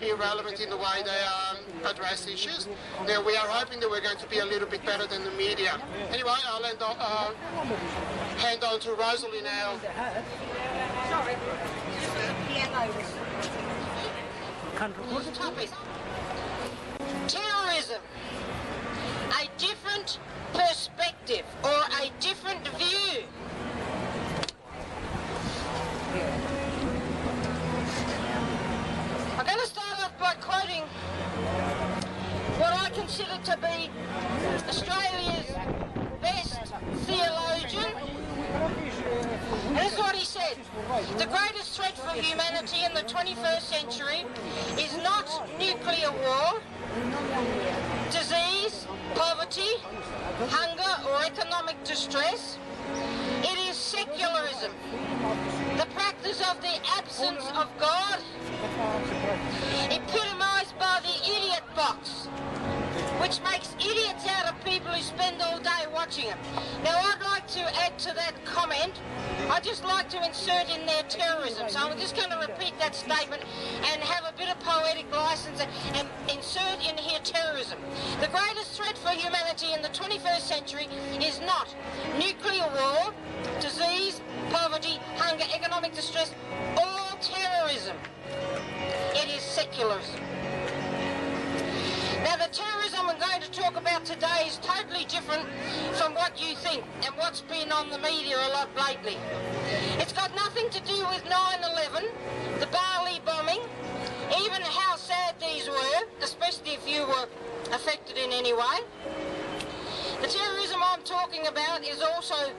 irrelevant in the way they address issues. Now, we are hoping that we're going to be a little bit better than the media. Anyway, I'll hand on to Rosalie now. Sorry. Topic. Terrorism. A different perspective or a different view. I'm going to start off by quoting what I consider to be Australia's best theologian. And this is what he said: the greatest threat for humanity in the 21st century is not nuclear war, disease, poverty, hunger or economic distress. It is secularism, the practice of the absence of God, epitomised by the idiot box, which makes idiots out of people who spend all day watching it. Now, I'd like to add to that comment, I'd just like to insert in there terrorism. So I'm just going to repeat that statement and have a bit of poetic license and insert in here terrorism. The greatest threat for humanity in the 21st century is not nuclear war, disease, poverty, hunger, economic distress, or terrorism. It is secularism. Now, the terrorism I'm going to talk about today is totally different from what you think and what's been on the media a lot lately. It's got nothing to do with 9/11, the Bali bombing, even how sad these were, especially if you were affected in any way. The terrorism I'm talking about is also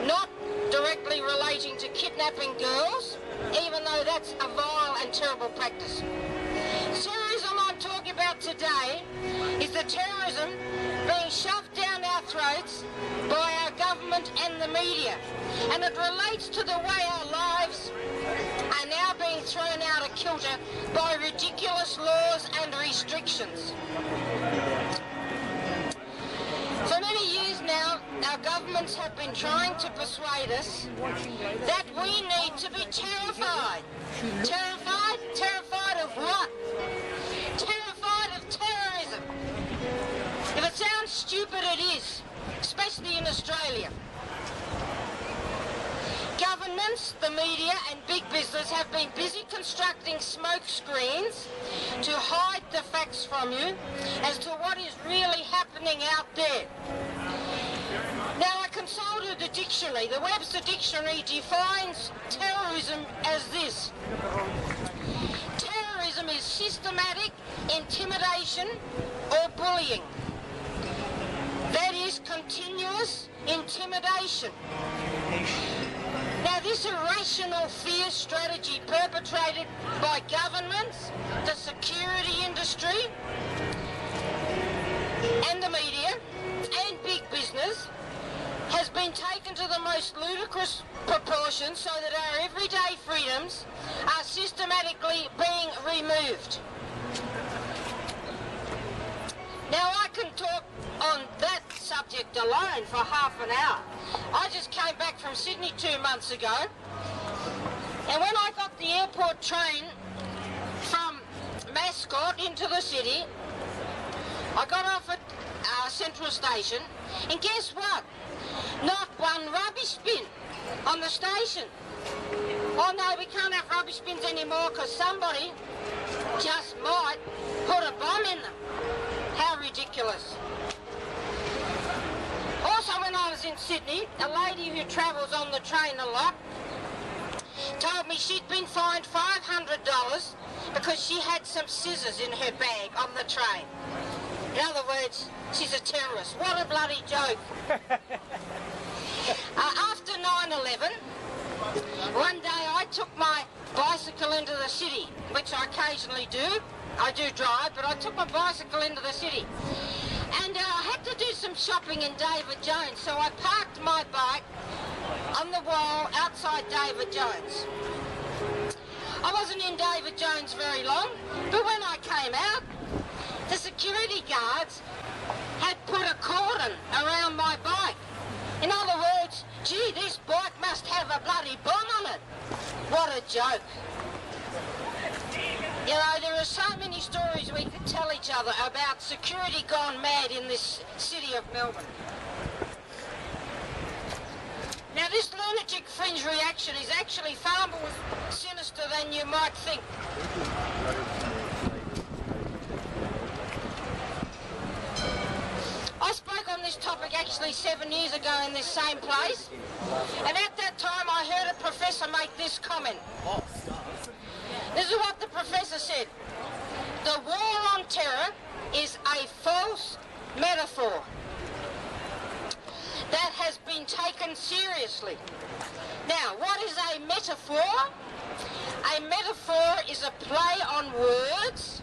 not directly relating to kidnapping girls, even though that's a vile and terrible practice. Terrorism I'm talking about today is the terrorism being shoved down our throats by our government and the media. And it relates to the way our lives are now being thrown out of kilter by ridiculous laws and restrictions. For many years now, our governments have been trying to persuade us that we need to be terrified. Terrified? Terrified of what? Terrified of terrorism. If it sounds stupid, it is, especially in Australia. Governments, the media and big business have been busy constructing smoke screens to hide the facts from you as to what is really happening out there. Now, I consulted the dictionary. The Webster Dictionary defines terrorism as this. Terrorism is systematic intimidation or bullying. That is continuous intimidation. Now, this irrational fear strategy perpetrated by governments, the security industry, and the media, and big business, has been taken to the most ludicrous proportions so that our everyday freedoms are systematically being removed. Now, I can talk on that subject alone for half an hour. I just came back from Sydney 2 months ago, and when I got the airport train from Mascot into the city, I got off at Central Station, and guess what? Not one rubbish bin on the station. Oh no, we can't have rubbish bins anymore because somebody just might put a bomb in them. How ridiculous. Also, when I was in Sydney, a lady who travels on the train a lot told me she'd been fined $500 because she had some scissors in her bag on the train. In other words, she's a terrorist. What a bloody joke. After 9/11, one day I took my bicycle into the city, which I occasionally do. I do drive, but I took my bicycle into the city. And I had to do some shopping in David Jones, so I parked my bike on the wall outside David Jones. I wasn't in David Jones very long, but when I came out, the security guards had put a cordon around my bike. In other words, gee, this bike must have a bloody bomb on it. What a joke. You know, there are so many stories we could tell each other about security gone mad in this city of Melbourne. Now, this lunatic fringe reaction is actually far more sinister than you might think. I spoke on this topic actually 7 years ago in this same place, and at that time I heard a professor make this comment. This is what the professor said. The war on terror is a false metaphor that has been taken seriously. Now, what is a metaphor? A metaphor is a play on words,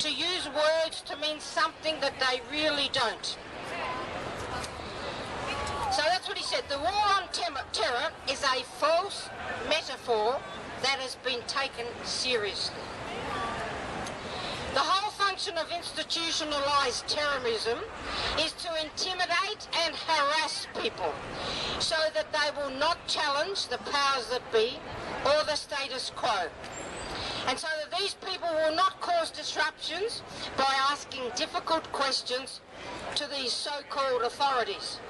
to use words to mean something that they really don't. So that's what he said. The war on terror is a false metaphor that has been taken seriously. The whole function of institutionalised terrorism is to intimidate and harass people so that they will not challenge the powers that be or the status quo, and so that these people will not cause disruptions by asking difficult questions to these so-called authorities.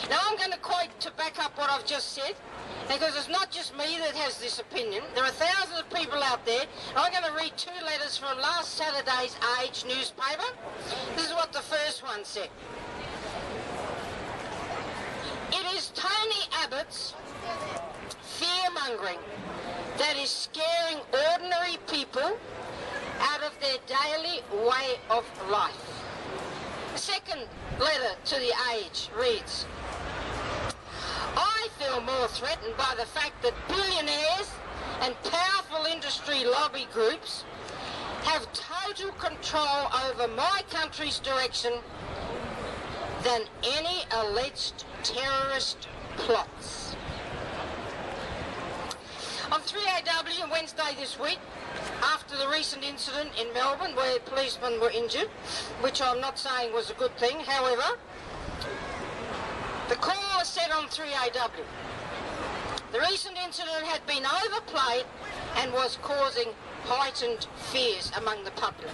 Now, I'm going to quote to back up what I've just said, because it's not just me that has this opinion. There are thousands of people out there. I'm going to read 2 letters from last Saturday's Age newspaper. This is what the first one said. It is Tony Abbott's fear-mongering that is scaring ordinary people out of their daily way of life. The second letter to the Age reads, I feel more threatened by the fact that billionaires and powerful industry lobby groups have total control over my country's direction than any alleged terrorist plots. On 3AW Wednesday this week, after the recent incident in Melbourne where policemen were injured, which I'm not saying was a good thing, however, the caller said on 3AW, the recent incident had been overplayed and was causing heightened fears among the public.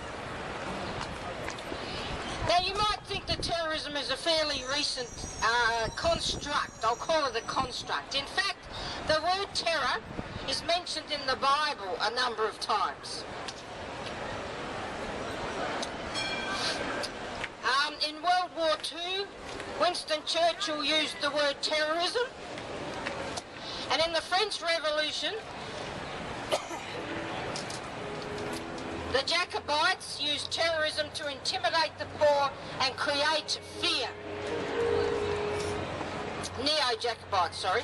Now, you might think that terrorism is a fairly recent construct. I'll call it a construct. In fact, the word terror is mentioned in the Bible a number of times. In World War II, Winston Churchill used the word terrorism. And in the French Revolution, the Jacobites used terrorism to intimidate the poor and create fear. Neo-Jacobites, sorry.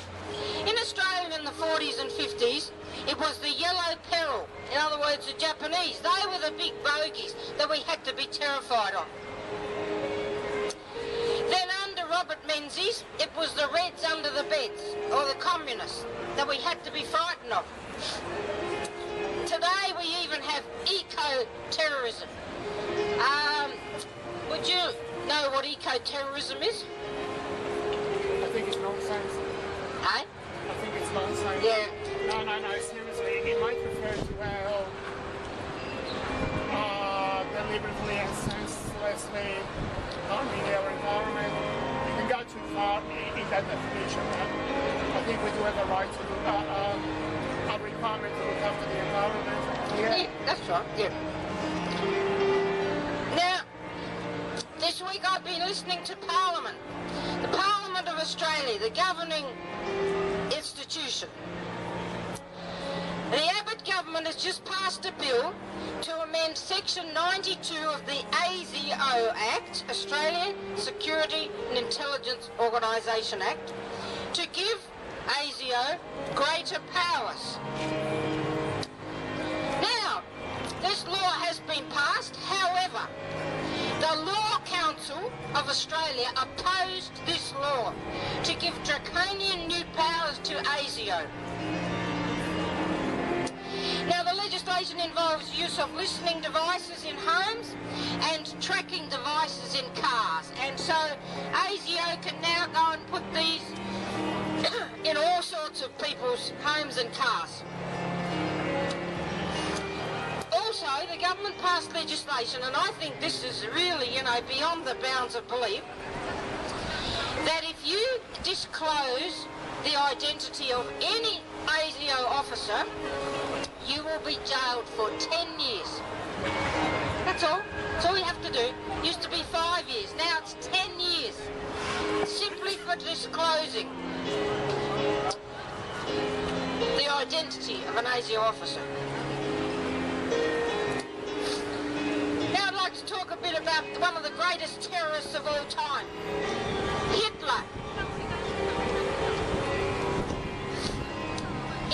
In Australia in the 40s and 50s, it was the Yellow Peril. In other words, the Japanese. They were the big bogies that we had to be terrified of. Then under Robert Menzies, it was the Reds under the beds, or the Communists, that we had to be frightened of. Today we even have eco-terrorism. Would you know what eco-terrorism is? I think it's nonsense. Hey? I think it's nonsense. Yeah. No, seriously. It might refer to how deliberately and senselessly harming our environment. You can go too far in that definition, but I think we do have a right to do a requirement to look after the environment. Yeah, that's right, yeah. Now, this week I've been listening to Parliament. The Parliament of Australia, the governing institution. The Abbott government has just passed a bill to amend Section 92 of the ASIO Act, Australian Security and Intelligence Organisation Act, to give ASIO greater powers. Now, this law has been passed, however, the Law Council of Australia opposed this law to give draconian new powers to ASIO. Now, the legislation involves use of listening devices in homes and tracking devices in cars. And so ASIO can now go and put these in all sorts of people's homes and cars. Anyway, the government passed legislation, and I think this is really, beyond the bounds of belief, that if you disclose the identity of any ASIO officer, you will be jailed for 10 years. That's all. That's all you have to do. Used to be 5 years. Now it's 10 years. Simply for disclosing the identity of an ASIO officer. Now I'd like to talk a bit about one of the greatest terrorists of all time, Hitler.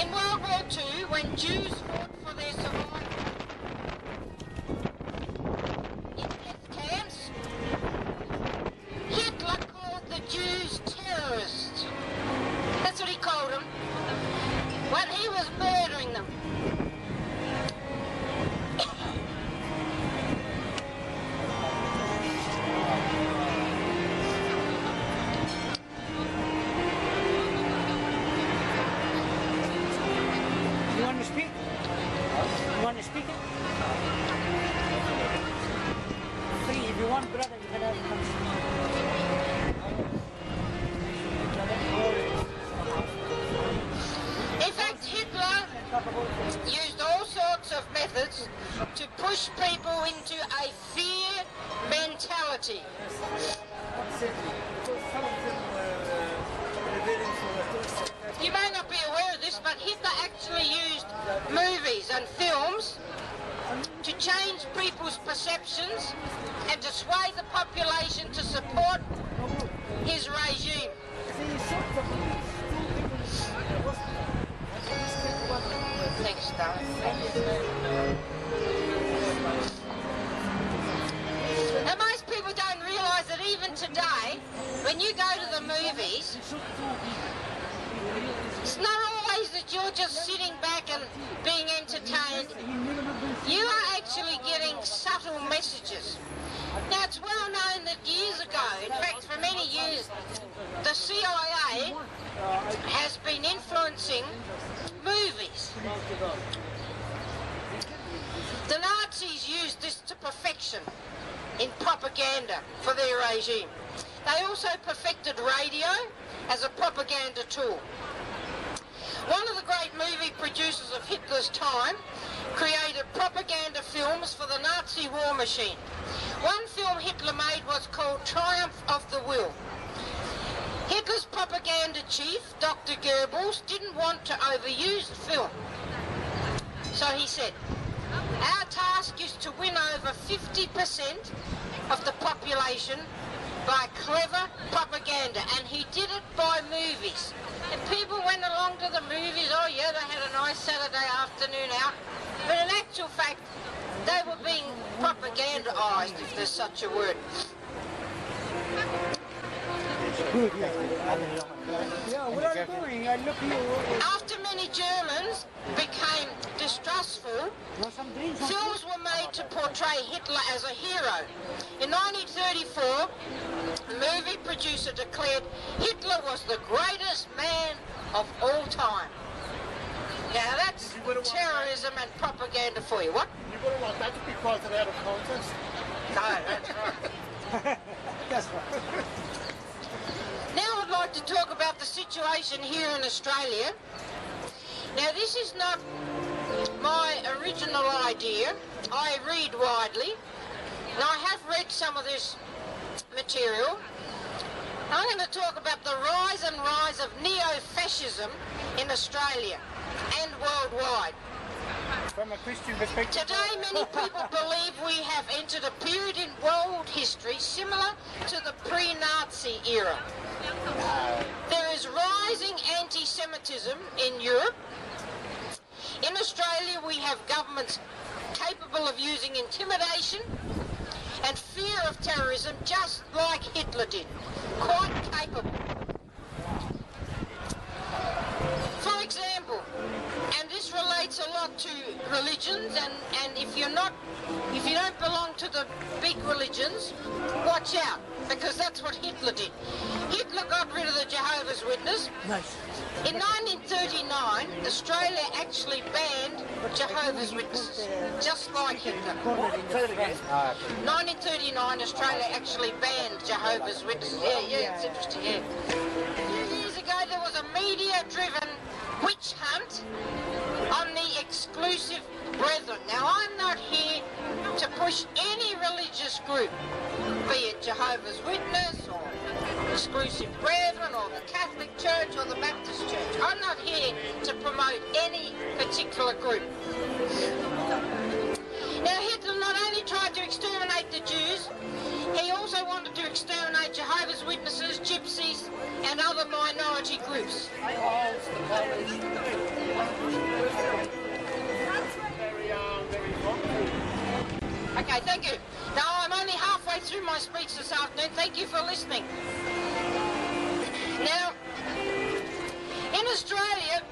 In World War II, when Jews fought for their survival in death camps, Hitler called the Jews terrorists. That's what he called them when he was murdering them. You want to speak? You want to speak it? Free. If you want, brother, you can have In fact, Hitler used all sorts of methods to push people into a fear mentality. You may not be aware of this, but Hitler actually used movies and films to change people's perceptions and to sway the population to support his regime. Thanks, darling. Now, most people don't realise that even today, when you go to the movies, it's not always that you're just sitting back and being entertained. You are actually getting subtle messages. Now, it's well known that years ago, in fact for many years, the CIA has been influencing movies. The Nazis used this to perfection in propaganda for their regime. They also perfected radio as a propaganda tool. One of the great movie producers of Hitler's time created propaganda films for the Nazi war machine. One film Hitler made was called Triumph of the Will. Hitler's propaganda chief, Dr. Goebbels, didn't want to overuse the film. So he said, our task is to win over 50% of the population by clever propaganda, and he did it by movies. And people went along to the movies, oh yeah, they had a nice Saturday afternoon out, but in actual fact, they were being propagandized, if there's such a word. Yeah, what are you doing? I look here. After many Germans became distrustful, films were made to portray Hitler as a hero. In 1934, the movie producer declared Hitler was the greatest man of all time. Now that's terrorism and propaganda for you. What? You wouldn't want that to be quoted out of context. No, that's right. That's right. Now I'd like to talk about the situation here in Australia. Now this is not my original idea. I read widely, and I have read some of this material. I'm going to talk about the rise of neo-fascism in Australia and worldwide. From a Christian perspective. Today, many people believe we have entered a period in world history similar to the pre-Nazi era. There is rising anti-Semitism in Europe. In Australia, we have governments capable of using intimidation and fear of terrorism just like Hitler did. Quite capable. For example, and this relates a lot to religions, and if if you don't belong to the big religions, watch out, because that's what Hitler did. Hitler got rid of the Jehovah's Witness. Nice. In 1939, Australia actually banned Jehovah's Witnesses, just like Hitler. 1939, Australia actually banned Jehovah's Witnesses. Yeah, it's interesting, yeah. A few years ago, there was a media-driven witch hunt on the exclusive brethren. Now, I'm not here to push any religious group, be it Jehovah's Witness or Exclusive Brethren or the Catholic Church or the Baptist Church. I'm not here to promote any particular group. Now, Hitler not only tried to exterminate the Jews, he also wanted to exterminate Jehovah's Witnesses, Gypsies, and other minority groups. Okay, thank you. Now, I'm only halfway through my speech this afternoon. Thank you for listening. Now, in Australia,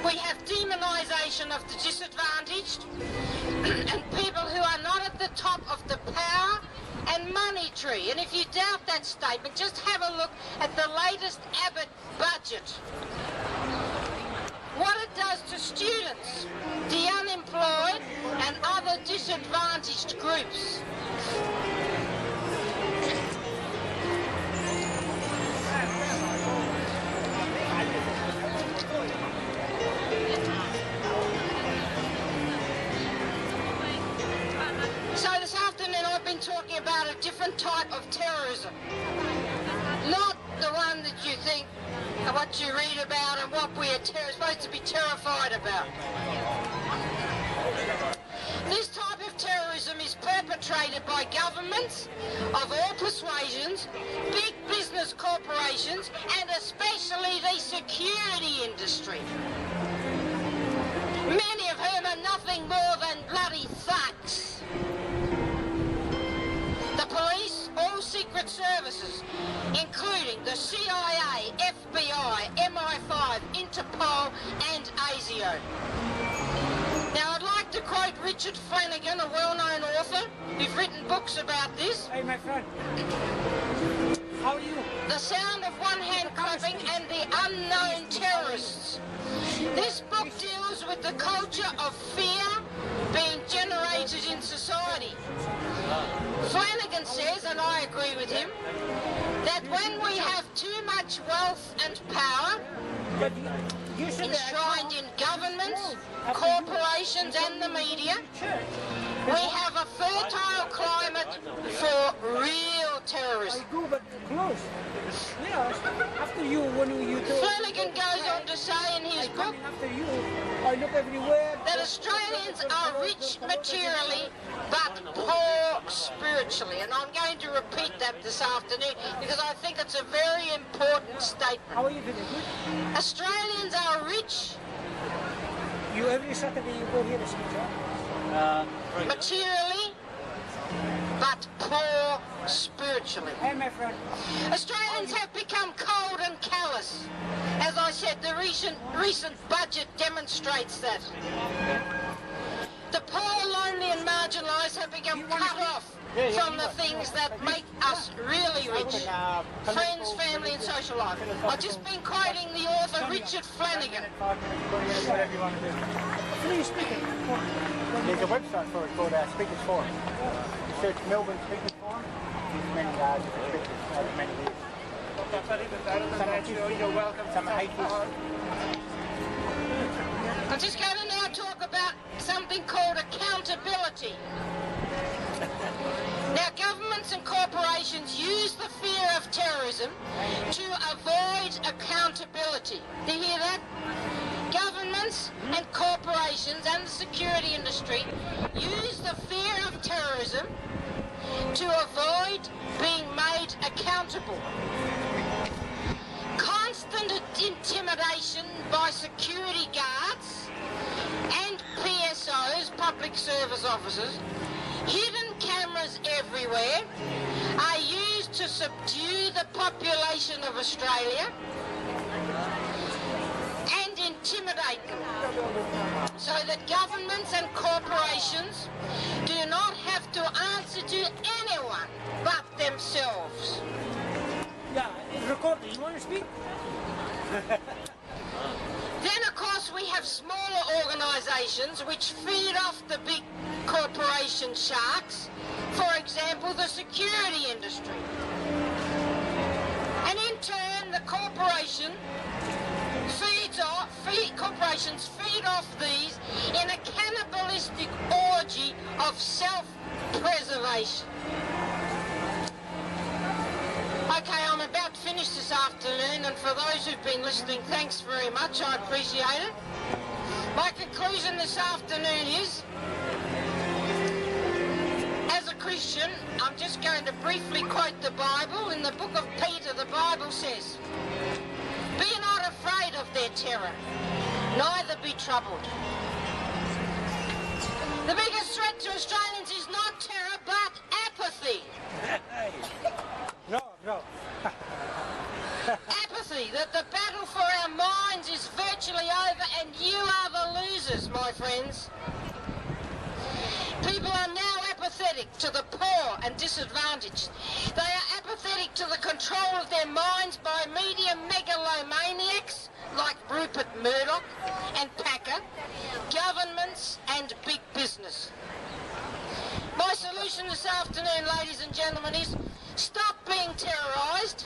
we have demonisation of the disadvantaged and people who are not at the top of the power and money tree. And if you doubt that statement, just have a look at the latest Abbott budget. What it does to students, the unemployed and other disadvantaged groups. So this afternoon I've been talking about a different type of terrorism. Not the one that you think, what you read about and what we are supposed to be terrified about. This type of terrorism is perpetrated by governments of all persuasions, big business corporations, and especially the security industry. Many of whom are nothing more than bloody thugs. The police, all secret services, including the CIA, FBI, MI5, Interpol, and ASIO. Now, I'd like to quote Richard Flanagan, a well-known author who's written books about this. Hey, my friend. How are you? The Sound of One Hand Clapping and the Unknown Terrorists. This book deals with the culture of fear being generated in society. Flanagan says, and I agree with him, that when we have too much wealth and power, enshrined in governments, corporations and the media, we have a fertile climate for real terrorism. I go but close. Yes, after you, when you do... Flanagan goes on to say in his book after you, I look everywhere. that Australians are rich materially but poor spiritually. And I'm going to repeat that this afternoon because I think it's a very important statement. How are you doing? Good? Australians are rich You every Saturday you go here to see materially but poor spiritually. Hey, my friend. Australians have become cold and callous. As I said, the recent budget demonstrates that. The poor, lonely and marginalised have become cut off from the things that make us really rich. Friends, family and social life. I've just been quoting the author Richard Flanagan. Whatever you want to do. Please speak it. There's a website for it called Speakers Forum. You search Melbourne Speakers Forum. There's many different speakers over many years. You're welcome. Some atheists. I'm just going to now talk about something called accountability. Now, governments and corporations use the fear of terrorism to avoid accountability. Do you hear that? Governments and corporations and the security industry use the fear of terrorism to avoid being made accountable. Constant intimidation by security guards and PSOs, public service officers, hidden cameras everywhere, are used to subdue the population of Australia and intimidate them, so that governments and corporations speak? Then, of course, we have smaller organisations which feed off the big corporation sharks. For example, the security industry. And in turn, the corporations feed off these in a cannibalistic orgy of self-preservation. Okay, I'm about to finish this afternoon, and for those who've been listening, thanks very much, I appreciate it. My conclusion this afternoon is, as a Christian, I'm just going to briefly quote the Bible. In the book of Peter, the Bible says, "Be not afraid of their terror, neither be troubled." The biggest threat to Australians is not terror, but apathy. No. Apathy, that the battle for our minds is virtually over and you are the losers, my friends. People are now apathetic to the poor and disadvantaged. They are apathetic to the control of their minds by media megalomaniacs like Rupert Murdoch and Packer, governments and big business. My solution this afternoon, ladies and gentlemen, is stop being terrorised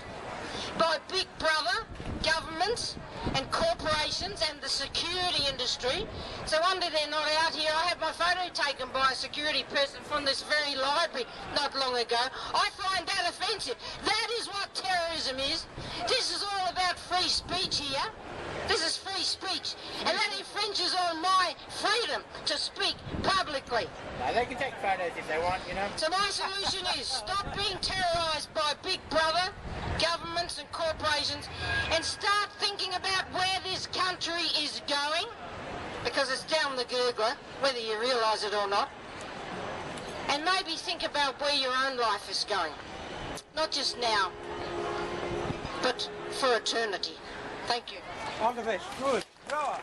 by Big Brother, governments and corporations and the security industry. So wonder they're not out here. I had my photo taken by a security person from this very library not long ago. I find that offensive. That is what terrorism is. This is all about free speech here. This is free speech, and that infringes on my freedom to speak publicly. No, they can take photos if they want, you know. So my solution is stop being terrorised by Big Brother, governments and corporations, and start thinking about where this country is going, because it's down the gurgler, whether you realise it or not. And maybe think about where your own life is going. Not just now, but for eternity. Thank you. All the best. Good. Go on.